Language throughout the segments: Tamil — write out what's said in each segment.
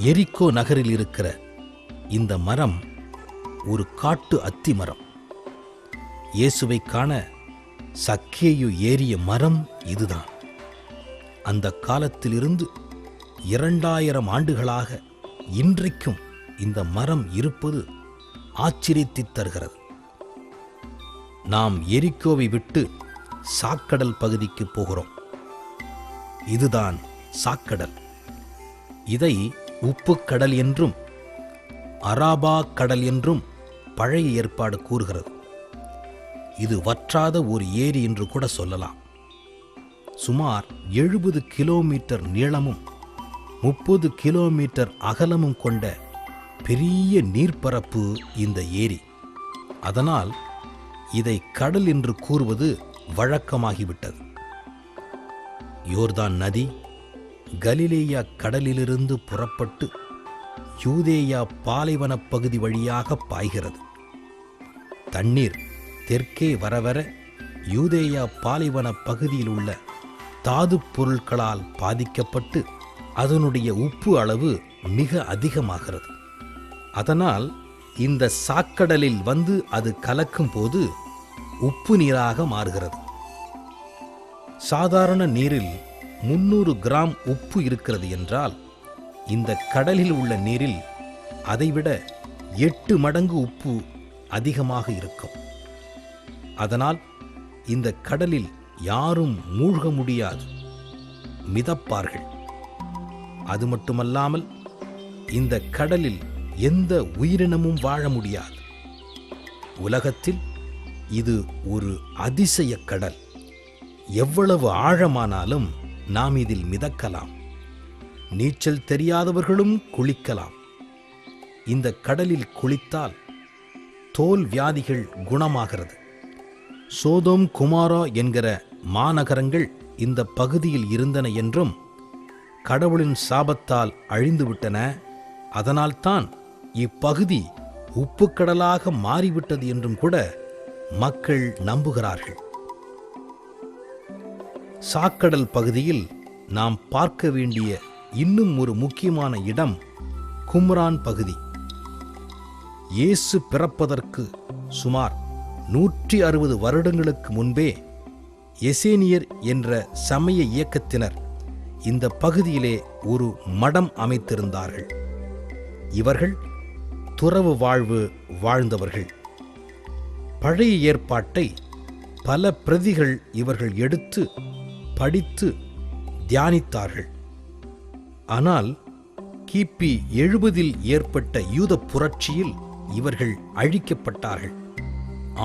எரிக்கோ நகரில் இருக்கிற இந்த மரம் ஒரு காட்டு அத்தி மரம். இயேசுவை காண சக்கேயு ஏறிய மரம் இதுதான். அந்த காலத்திலிருந்து 2000 ஆண்டுகளாக இன்றைக்கும் இந்த மரம் இருப்பது ஆச்சரியத்தை தருகிறது. நாம் எரிக்கோவை விட்டு சாக்கடல் பகுதிக்கு போகிறோம். இதுதான் சாக்கடல். இதை உப்புக்கடல் என்றும் அராபா கடல் என்றும் பழைய ஏற்பாடு கூறுகிறது. இது வற்றாத ஒரு ஏரி என்று கூட சொல்லலாம். சுமார் 70 கிலோமீட்டர் நீளமும் 30 கிலோமீட்டர் அகலமும் கொண்ட பெரிய நீர்ப்பரப்பு இந்த ஏரி. அதனால் இதை கடல் என்று கூறுவது வழக்கமாகிவிட்டது. யோர்தான் நதி கலிலேயா கடலிலிருந்து புறப்பட்டு யூதேயா பாலைவனப் பகுதி வழியாக பாய்கிறது. தண்ணீர் தெற்கே வரவர யூதேயா பாலைவன பகுதியில் உள்ள தாது பொருட்களால் பாதிக்கப்பட்டு அதனுடைய உப்பு அளவு மிக அதிகமாகிறது. அதனால் இந்த சாக்கடலில் வந்து அது கலக்கும் போது உப்பு நீராக மாறுகிறது. சாதாரண நீரில் 300 கிராம் உப்பு இருக்கிறது என்றால் இந்த கடலில் உள்ள நீரில் அதைவிட 8 மடங்கு உப்பு அதிகமாக இருக்கும். அதனால் இந்த கடலில் யாரும் மூழ்க முடியாது, மிதப்பார்கள். அது மட்டுமல்லாமல் இந்த கடலில் எந்த உயிரினமும் வாழ முடியாது. உலகத்தில் இது ஒரு அதிசய கடல். எவ்வளவு ஆழமானாலும் நாம் இதில் மிதக்கலாம். நீச்சல் தெரியாதவர்களும் குளிக்கலாம். இந்த கடலில் குளித்தால் தோல் வியாதிகள் குணமாகிறது. சோதோம் குமாரா என்கிற மாநகரங்கள் இந்த பகுதியில் இருந்தன என்றும் கடவுளின் சாபத்தால் அழிந்துவிட்டன, அதனால்தான் இப்பகுதி உப்புக்கடலாக மாறிவிட்டது என்றும் கூட மக்கள் நம்புகிறார்கள். சாக்கடல் பகுதியில் நாம் பார்க்க வேண்டிய இன்னும் ஒரு முக்கியமான இடம் கும்ரான் பகுதி. இயேசு பிறப்பதற்கு சுமார் 160 வருடங்களுக்கு முன்பே எசேனியர் என்ற சமய இயக்கத்தினர் இந்த பகுதியிலே ஒரு மடம் அமைத்திருந்தார்கள். இவர்கள் துறவு வாழ்வு வாழ்ந்தவர்கள். பழைய ஏற்பாட்டை பல பிரதிகள் இவர்கள் எடுத்து படித்து தியானித்தார்கள். ஆனால் கிபி 70 ஏற்பட்ட யூத புரட்சியில் இவர்கள் அழிக்கப்பட்டார்கள்.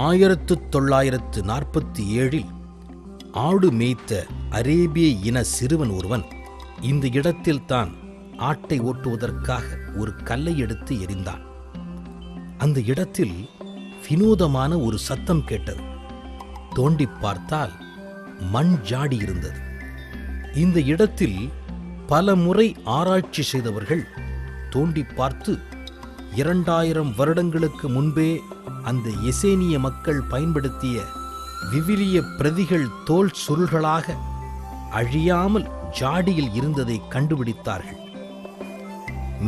1947 ஆடு மேய்த்த அரேபிய இன சிறுவன் ஒருவன் இந்த இடத்தில் தான் ஆட்டை ஓட்டுவதற்காக ஒரு கல்லை எடுத்து எறிந்தான். அந்த இடத்தில் வினோதமான ஒரு சத்தம் கேட்டது. தோண்டி பார்த்தால் மண் ஜாடி இருந்தது. இந்த இடத்தில் பல முறை ஆராய்ச்சி செய்தவர்கள் தோண்டி பார்த்து 2000 வருடங்களுக்கு முன்பே அந்த எசேனிய மக்கள் பயன்படுத்திய விவிலிய பிரதிகள் தோல் சுருள்களாக அழியாமல் ஜாடியில் இருந்ததை கண்டுபிடித்தார்கள்.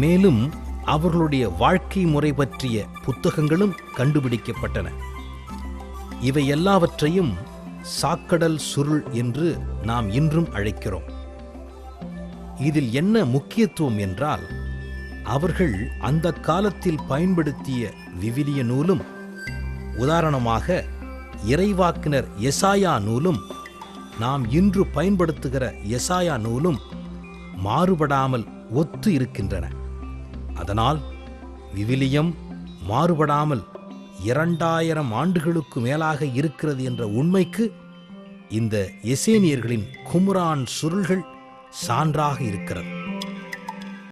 மேலும் அவர்களுடைய வாழ்க்கை முறை பற்றிய புத்தகங்களும் கண்டுபிடிக்கப்பட்டன. இவை எல்லாவற்றையும் சாக்கடல் சுருள் என்று நாம் இன்றும் அழைக்கிறோம். இதில் என்ன முக்கியத்துவம் என்றால், அவர்கள் அந்த காலத்தில் பயன்படுத்திய விவிலிய நூலும், உதாரணமாக இறைவாக்கினர் எசாயா நூலும், நாம் இன்று பயன்படுத்துகிற எசாயா நூலும் மாறுபடாமல் ஒத்து இருக்கின்றன. அதனால் விவிலியம் மாறுபடாமல் 2000 ஆண்டுகளுக்கு மேலாக இருக்கிறது என்ற உண்மைக்கு இந்த எசேனியர்களின் கும்ரான் சுருள்கள் சான்றாக இருக்கிறது.